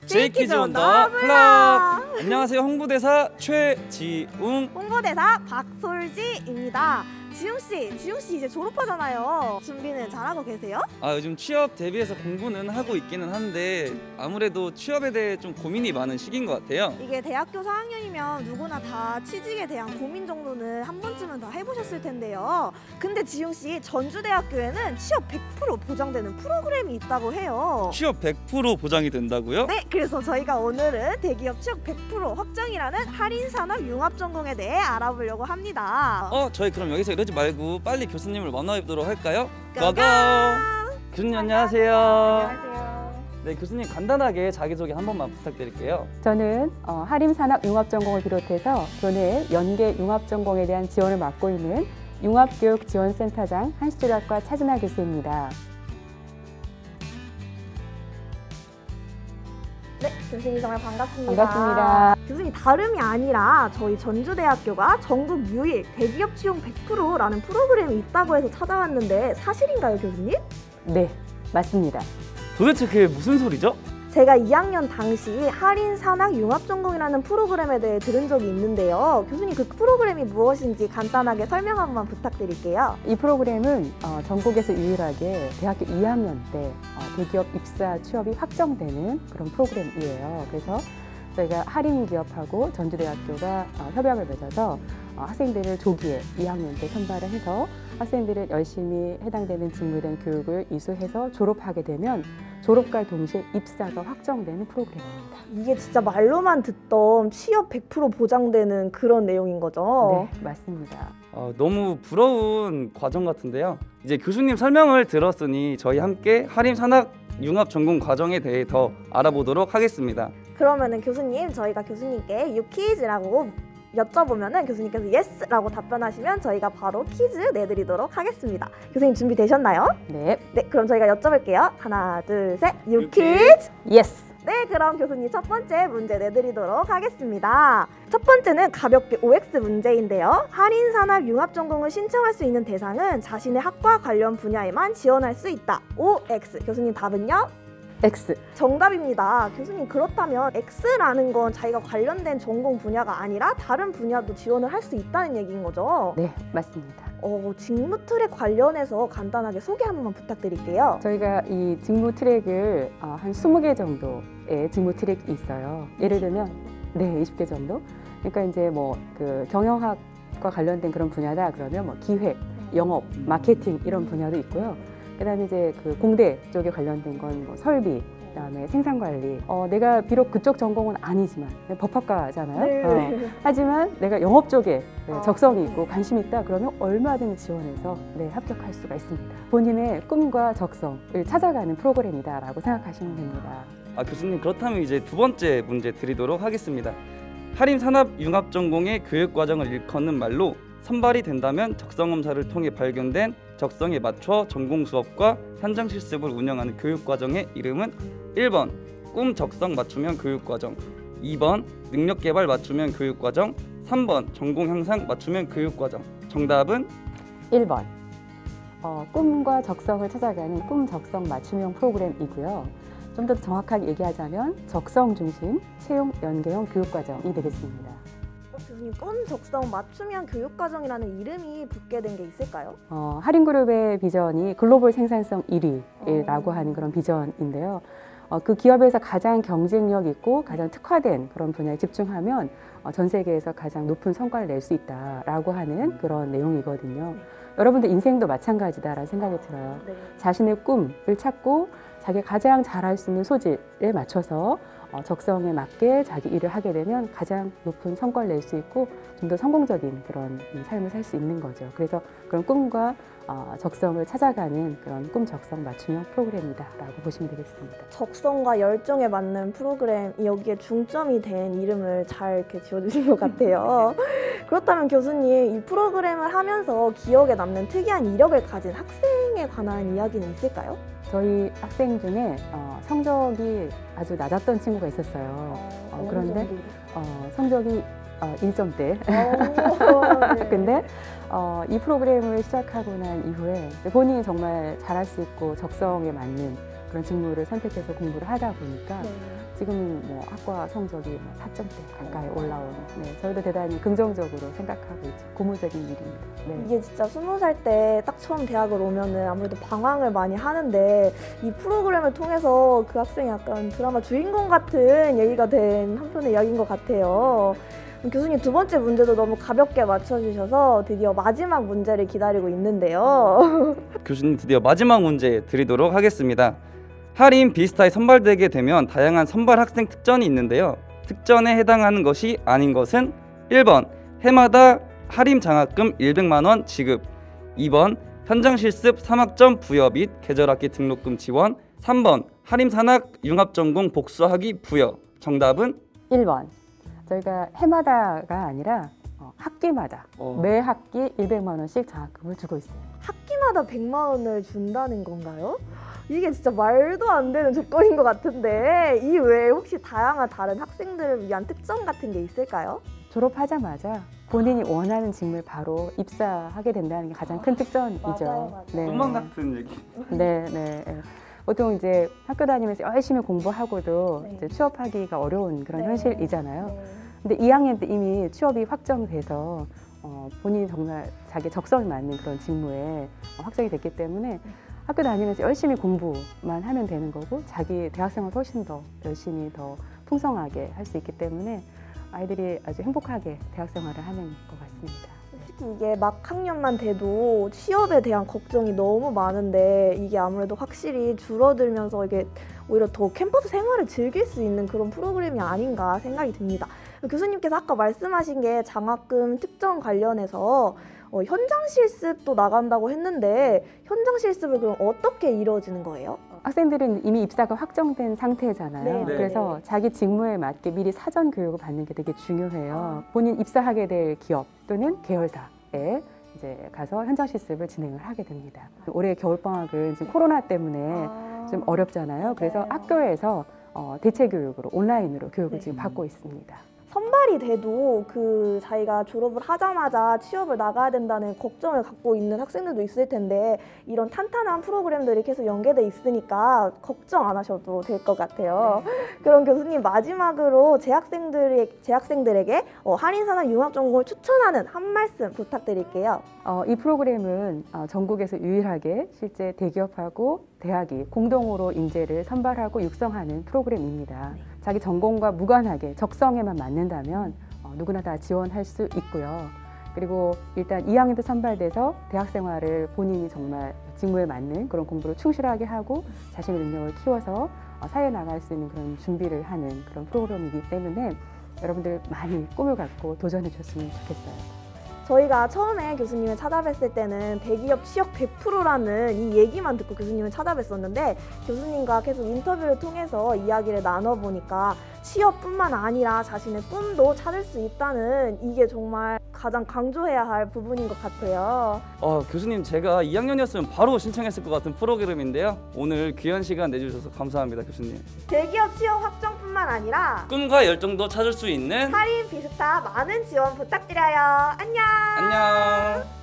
제이키즈 온 더 블럭. 안녕하세요. 홍보대사 최지웅, 홍보대사 박솔지입니다. 지웅씨 이제 졸업하잖아요. 준비는 잘하고 계세요? 요즘 취업 대비해서 공부는 하고 있기는 한데 아무래도 취업에 대해 좀 고민이 많은 시기인 것 같아요. 이게 대학교 4학년이면 누구나 다 취직에 대한 고민 정도는 한 번쯤은 다 해보셨을 텐데요. 근데 지웅씨, 전주대학교에는 취업 100% 보장되는 프로그램이 있다고 해요. 취업 100% 보장이 된다고요? 네, 그래서 저희가 오늘은 대기업 취업 100% 확정이라는 할인산업융합전공에 대해 알아보려고 합니다. 저희 그럼 여기서 이러지 말고 빨리 교수님을 만나뵙도록 할까요? 고고! 교수님 안녕하세요. 안녕하세요. 네, 교수님 간단하게 자기소개 한 번만 부탁드릴게요. 저는 한림산업융합전공을 비롯해서 교내 연계 융합전공에 대한 지원을 맡고 있는 융합교육지원센터장 한시조작과 차진아 교수입니다. 네, 교수님 정말 반갑습니다. 반갑습니다. 교수님, 다름이 아니라 저희 전주대학교가 전국 유일 대기업 채용 100%라는 프로그램이 있다고 해서 찾아왔는데 사실인가요, 교수님? 네, 맞습니다. 도대체 그게 무슨 소리죠? 제가 2학년 당시 할인산학융합전공이라는 프로그램에 대해 들은 적이 있는데요. 교수님, 그 프로그램이 무엇인지 간단하게 설명 한 번만 부탁드릴게요. 이 프로그램은 전국에서 유일하게 대학교 2학년 때 대기업 입사 취업이 확정되는 그런 프로그램이에요. 그래서 저희가 할인기업하고 전주대학교가 협약을 맺어서 학생들을 조기에 2학년 때 선발을 해서 학생들은 열심히 해당되는 직무에 대한 교육을 이수해서 졸업하게 되면 졸업과 동시에 입사가 확정되는 프로그램입니다. 이게 진짜 말로만 듣던 취업 100% 보장되는 그런 내용인 거죠? 네, 맞습니다. 너무 부러운 과정 같은데요. 이제 교수님 설명을 들었으니 저희 함께 할인산학융합전공 과정에 대해 더 알아보도록 하겠습니다. 그러면은 교수님, 저희가 교수님께 유퀴즈라고 여쭤보면은 교수님께서 예스라고 답변하시면 저희가 바로 퀴즈 내드리도록 하겠습니다. 교수님 준비되셨나요? 네. 네, 그럼 저희가 여쭤볼게요. 하나, 둘, 셋, 유퀴즈! 예스! 네, 그럼 교수님 첫 번째 문제 내드리도록 하겠습니다. 첫 번째는 가볍게 OX 문제인데요. 할인산업융합전공을 신청할 수 있는 대상은 자신의 학과 관련 분야에만 지원할 수 있다. OX. 교수님 답은요? X. 정답입니다. 교수님, 그렇다면 X라는 건 자기가 관련된 전공 분야가 아니라 다른 분야도 지원을 할 수 있다는 얘기인 거죠? 네, 맞습니다. 직무 트랙 관련해서 간단하게 소개 한 번만 부탁드릴게요. 저희가 이 직무 트랙을 한 20개 정도의 직무 트랙이 있어요. 예를 들면 네, 20개 정도. 그러니까 이제 뭐 그 경영학과 관련된 그런 분야다 그러면 뭐 기획, 영업, 마케팅 이런 분야도 있고요. 그다음에 이제 그 공대 쪽에 관련된 건 뭐 설비, 그다음에 생산관리. 내가 비록 그쪽 전공은 아니지만 법학과잖아요. 네. 하지만 내가 영업 쪽에 적성이 있고 관심이 있다 그러면 얼마든지 지원해서 합격할 수가 있습니다. 본인의 꿈과 적성을 찾아가는 프로그램이다라고 생각하시면 됩니다. 교수님, 그렇다면 이제 두 번째 문제 드리도록 하겠습니다. 할인산업융합전공의 교육과정을 일컫는 말로 선발이 된다면 적성검사를 통해 발견된 적성에 맞춰 전공 수업과 현장 실습을 운영하는 교육과정의 이름은 1번 꿈 적성 맞춤형 교육과정, 2번 능력개발 맞춤형 교육과정, 3번 전공 향상 맞춤형 교육과정. 정답은 1번 꿈과 적성을 찾아가는 꿈 적성 맞춤형 프로그램이고요. 좀 더 정확하게 얘기하자면 적성 중심 채용 연계형 교육과정이 되겠습니다. 교수님, 꿈 적성 맞춤형 교육과정이라는 이름이 붙게 된 게 있을까요? 할인그룹의 비전이 글로벌 생산성 1위라고 하는 그런 비전인데요. 그 기업에서 가장 경쟁력 있고 가장 특화된 그런 분야에 집중하면 전 세계에서 가장 높은 성과를 낼 수 있다라고 하는 그런 내용이거든요. 여러분들 인생도 마찬가지다라는 생각이 들어요. 네. 자신의 꿈을 찾고 자기가 가장 잘할 수 있는 소질에 맞춰서 적성에 맞게 자기 일을 하게 되면 가장 높은 성과를 낼 수 있고 좀 더 성공적인 그런 삶을 살 수 있는 거죠. 그래서 그런 꿈과 적성을 찾아가는 그런 꿈 적성 맞춤형 프로그램이다라고 보시면 되겠습니다. 적성과 열정에 맞는 프로그램, 여기에 중점이 된 이름을 잘 이렇게 지어주신 것 같아요. 그렇다면 교수님, 이 프로그램을 하면서 기억에 남는 특이한 이력을 가진 학생에 관한 이야기는 있을까요? 저희 학생 중에 성적이 아주 낮았던 친구가 있었어요. 그런데 성적이 1점대. 근데 이 프로그램을 시작하고 난 이후에 본인이 정말 잘할 수 있고 적성에 맞는 그런 직무를 선택해서 공부를 하다 보니까 지금 뭐 학과 성적이 뭐 4점대 가까이 올라온 저희도 대단히 긍정적으로 생각하고 있지 고무적인 일입니다. 네. 이게 진짜 20살 때 딱 처음 대학을 오면은 아무래도 방황을 많이 하는데 이 프로그램을 통해서 그 학생이 약간 드라마 주인공 같은 얘기가 된 한편의 이야기인 것 같아요. 교수님 두 번째 문제도 너무 가볍게 맞춰주셔서 드디어 마지막 문제를 기다리고 있는데요. 교수님 드디어 마지막 문제 드리도록 하겠습니다. 할인 비스타에 선발되게 되면 다양한 선발 학생 특전이 있는데요. 특전에 해당하는 것이 아닌 것은 1번 해마다 할인 장학금 100만 원 지급, 2번 현장 실습 3학점 부여 및 계절학기 등록금 지원, 3번 할인 산학 융합전공 복수학위 부여. 정답은 1번. 저희가 해마다가 아니라 학기마다 매 학기 200만 원씩 장학금을 주고 있어요. 학기마다 100만 원을 준다는 건가요? 이게 진짜 말도 안 되는 조건인 것 같은데 이 외에 혹시 다양한 다른 학생들을 위한 특전 같은 게 있을까요? 졸업하자마자 본인이 원하는 직무에 바로 입사하게 된다는 게 가장 큰 특전이죠. 맞아요. 네. 꿈만 같은 얘기. 네. 보통 이제 학교 다니면서 열심히 공부하고도 네. 이제 취업하기가 어려운 그런 네. 현실이잖아요. 네. 근데 2학년 때 이미 취업이 확정돼서 본인이 정말 자기 적성에 맞는 그런 직무에 확정이 됐기 때문에 학교 다니면서 열심히 공부만 하면 되는 거고 자기 대학생활 훨씬 더 열심히 더 풍성하게 할 수 있기 때문에 아이들이 아주 행복하게 대학생활을 하는 것 같습니다. 솔직히 이게 막 학년만 돼도 취업에 대한 걱정이 너무 많은데 이게 아무래도 확실히 줄어들면서 이게 오히려 더 캠퍼스 생활을 즐길 수 있는 그런 프로그램이 아닌가 생각이 듭니다. 교수님께서 아까 말씀하신 게 장학금 특전 관련해서 현장 실습도 나간다고 했는데 현장 실습을 그럼 어떻게 이루어지는 거예요? 학생들은 이미 입사가 확정된 상태잖아요. 네. 그래서 자기 직무에 맞게 미리 사전 교육을 받는 게 되게 중요해요. 본인 입사하게 될 기업 또는 계열사에 이제 가서 현장 실습을 진행을 하게 됩니다. 올해 겨울방학은 지금 코로나 때문에 좀 어렵잖아요. 그래서 맞아요. 학교에서 대체 교육으로 온라인으로 교육을 네. 지금 받고 있습니다. 선발이 돼도 그 자기가 졸업을 하자마자 취업을 나가야 된다는 걱정을 갖고 있는 학생들도 있을 텐데 이런 탄탄한 프로그램들이 계속 연계돼 있으니까 걱정 안 하셔도 될 것 같아요. 그럼 교수님 마지막으로 재학생들에게 한인산학 융합전공을 추천하는 한 말씀 부탁드릴게요. 이 프로그램은 전국에서 유일하게 실제 대기업하고 대학이 공동으로 인재를 선발하고 육성하는 프로그램입니다. 자기 전공과 무관하게 적성에만 맞는다면 누구나 다 지원할 수 있고요. 그리고 일단 2학년 때 선발돼서 대학 생활을 본인이 정말 직무에 맞는 그런 공부를 충실하게 하고 자신의 능력을 키워서 사회에 나갈 수 있는 그런 준비를 하는 그런 프로그램이기 때문에 여러분들 많이 꿈을 갖고 도전해 줬으면 좋겠어요. 저희가 처음에 교수님을 찾아뵀을 때는 대기업 취업 100%라는 이 얘기만 듣고 교수님을 찾아뵀었는데 교수님과 계속 인터뷰를 통해서 이야기를 나눠보니까 취업뿐만 아니라 자신의 꿈도 찾을 수 있다는 이게 정말 가장 강조해야 할 부분인 것 같아요. 교수님 제가 2학년이었으면 바로 신청했을 것 같은 프로그램인데요. 오늘 귀한 시간 내주셔서 감사합니다, 교수님. 대기업 취업 확정뿐만 아니라 꿈과 열정도 찾을 수 있는 할인 비스타 많은 지원 부탁드려요. 안녕. 안녕.